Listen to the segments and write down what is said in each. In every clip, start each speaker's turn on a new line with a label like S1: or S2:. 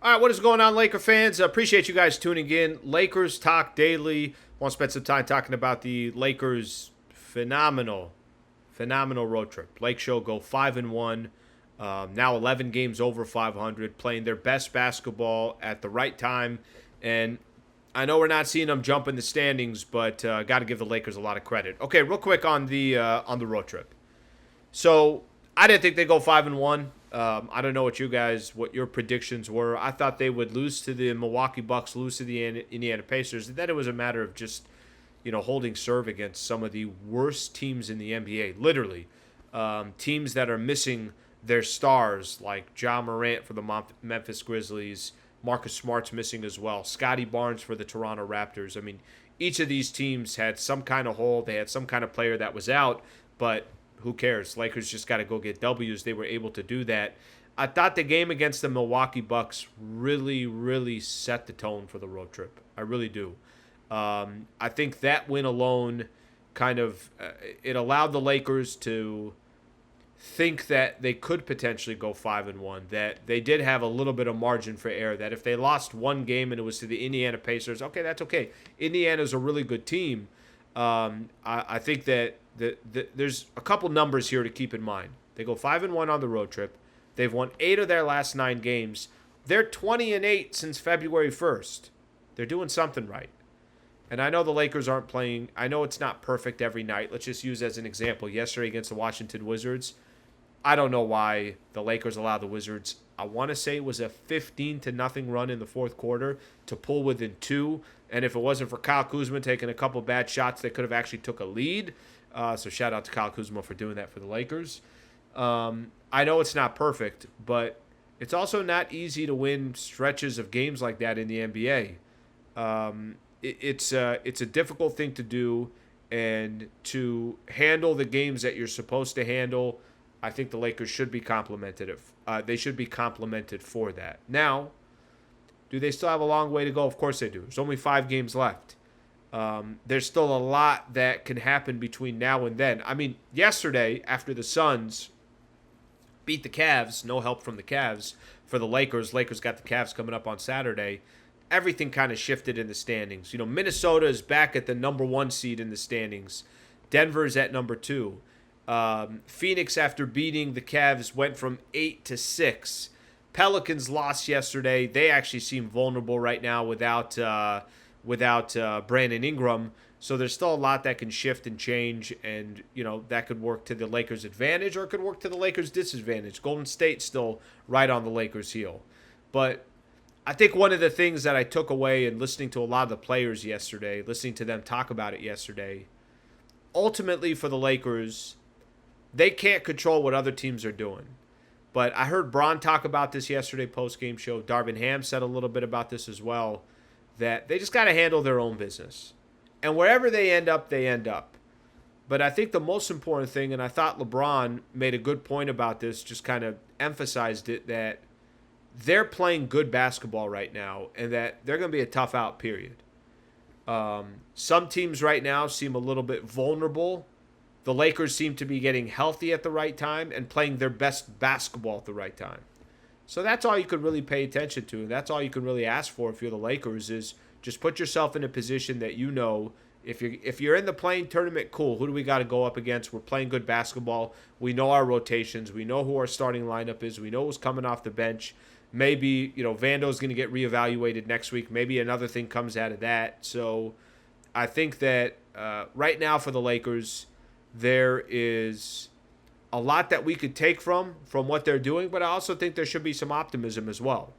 S1: All right, what is going on, Laker fans? Appreciate you guys tuning in. Lakers Talk Daily. Want to spend some time talking about the Lakers' phenomenal road trip. Lake Show go 5-1. Now 11 games over 500, playing their best basketball at the right time. And I know we're not seeing them jump in the standings, but got to give the Lakers a lot of credit. Okay, real quick on the road trip. So I didn't think they'd go 5-1. I don't know what your predictions were. I thought they would lose to the Milwaukee Bucks, lose to the Indiana Pacers. And then it was a matter of just, holding serve against some of the worst teams in the NBA. Literally, teams that are missing their stars, like Ja Morant for the Memphis Grizzlies, Marcus Smart's missing as well, Scotty Barnes for the Toronto Raptors. I mean, each of these teams had some kind of hole. They had some kind of player that was out, but who cares? Lakers just got to go get W's. They were able to do that. I thought the game against the Milwaukee Bucks really, really set the tone for the road trip. I really do. I think that win alone it allowed the Lakers to think that they could potentially go 5-1, that they did have a little bit of margin for error, that if they lost one game and it was to the Indiana Pacers, okay, that's okay. Indiana's a really good team. I think that there's a couple numbers here to keep in mind. They go 5-1 on the road trip. They've won 8 of their last 9 games. They're 20-8 since February 1st. They're doing something right. And I know the Lakers aren't playing. I know it's not perfect every night. Let's just use as an example. Yesterday against the Washington Wizards, I don't know why the Lakers allowed the Wizards, I want to say it was a 15-0 run in the fourth quarter to pull within 2. And if it wasn't for Kyle Kuzma taking a couple bad shots, they could have actually took a lead. So shout out to Kyle Kuzma for doing that for the Lakers. I know it's not perfect, but it's also not easy to win stretches of games like that in the NBA. It's a difficult thing to do, and to handle the games that you're supposed to handle, I think the Lakers should be complimented. They should be complimented for that. Now, do they still have a long way to go? Of course they do. There's only 5 games left. There's still a lot that can happen between now and then. I mean, yesterday, after the Suns beat the Cavs, no help from the Cavs for the Lakers. Lakers got the Cavs coming up on Saturday. Everything kind of shifted in the standings. Minnesota is back at the number 1 seed in the standings. Denver's at number 2. Phoenix, after beating the Cavs, went from 8 to 6. Pelicans lost yesterday. They actually seem vulnerable right now without Brandon Ingram. So there's still a lot that can shift and change, and that could work to the Lakers' advantage or it could work to the Lakers' disadvantage. Golden State's still right on the Lakers' heel. But I think one of the things that I took away in listening to a lot of the players yesterday, listening to them talk about it yesterday, ultimately for the Lakers, they can't control what other teams are doing. But I heard Bron talk about this yesterday post-game show. Darvin Ham said a little bit about this as well, that they just got to handle their own business. And wherever they end up, they end up. But I think the most important thing, and I thought LeBron made a good point about this, just kind of emphasized it, that they're playing good basketball right now and that they're going to be a tough out period. Some teams right now seem a little bit vulnerable. The Lakers seem to be getting healthy at the right time and playing their best basketball at the right time. So that's all you could really pay attention to. And that's all you can really ask for if you're the Lakers, is just put yourself in a position that if you're in the playing tournament, cool. Who do we got to go up against? We're playing good basketball. We know our rotations. We know who our starting lineup is. We know who's coming off the bench. Maybe, Vando's going to get reevaluated next week. Maybe another thing comes out of that. So I think that right now for the Lakers, there is a lot that we could take from what they're doing, but I also think there should be some optimism as well.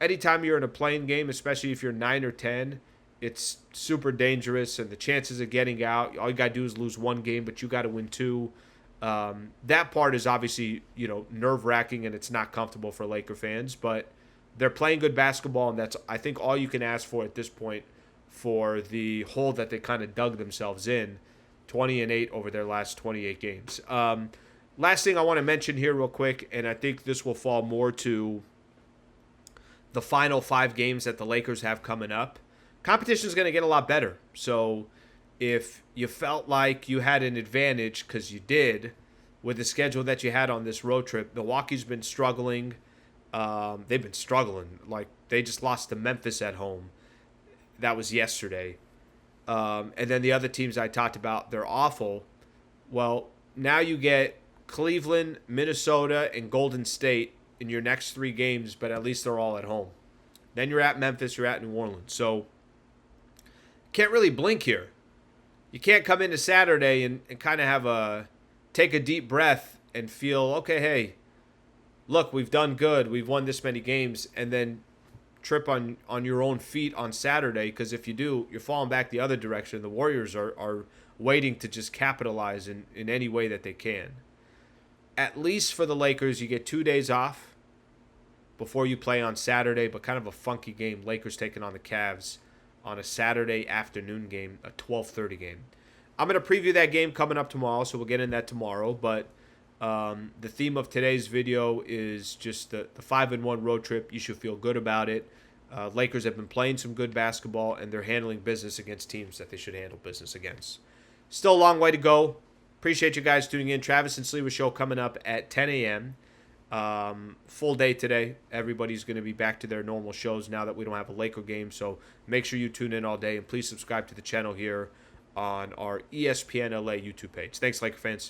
S1: Anytime you're in a playing game, especially if you're 9 or 10, it's super dangerous, and the chances of getting out, all you got to do is lose 1 game, but you got to win 2. That part is obviously, nerve-wracking, and it's not comfortable for Laker fans, but they're playing good basketball, and that's, I think, all you can ask for at this point for the hole that they kind of dug themselves in, 20-8 over their last 28 games. Last thing I want to mention here real quick, and I think this will fall more to the final 5 games that the Lakers have coming up. Competition is going to get a lot better. So if you felt like you had an advantage, because you did, with the schedule that you had on this road trip, Milwaukee's been struggling. They've been struggling. Like, they just lost to Memphis at home. That was yesterday. And then the other teams I talked about, they're awful. Well, now you get Cleveland, Minnesota, and Golden State in your next 3 games, but at least they're all at home. Then you're at Memphis, you're at New Orleans. So, can't really blink here. You can't come into Saturday and kind of take a deep breath and feel, okay, hey, look, we've done good. We've won this many games, and then trip on your own feet on Saturday, because if you do, you're falling back the other direction. The Warriors are waiting to just capitalize in any way that they can. At least for the Lakers, you get 2 days off before you play on Saturday, but kind of a funky game. Lakers taking on the Cavs on a Saturday afternoon game, a 12:30 game. I'm going to preview that game coming up tomorrow, so we'll get in that tomorrow, but the theme of today's video is just the 5-1 road trip. You should feel good about it. Lakers have been playing some good basketball, and they're handling business against teams that they should handle business against. Still a long way to go. Appreciate you guys tuning in. Travis and Sliwa show coming up at 10 a.m. Full day today. Everybody's going to be back to their normal shows now that we don't have a Laker game. So make sure you tune in all day, and please subscribe to the channel here on our ESPN LA YouTube page. Thanks, Laker fans.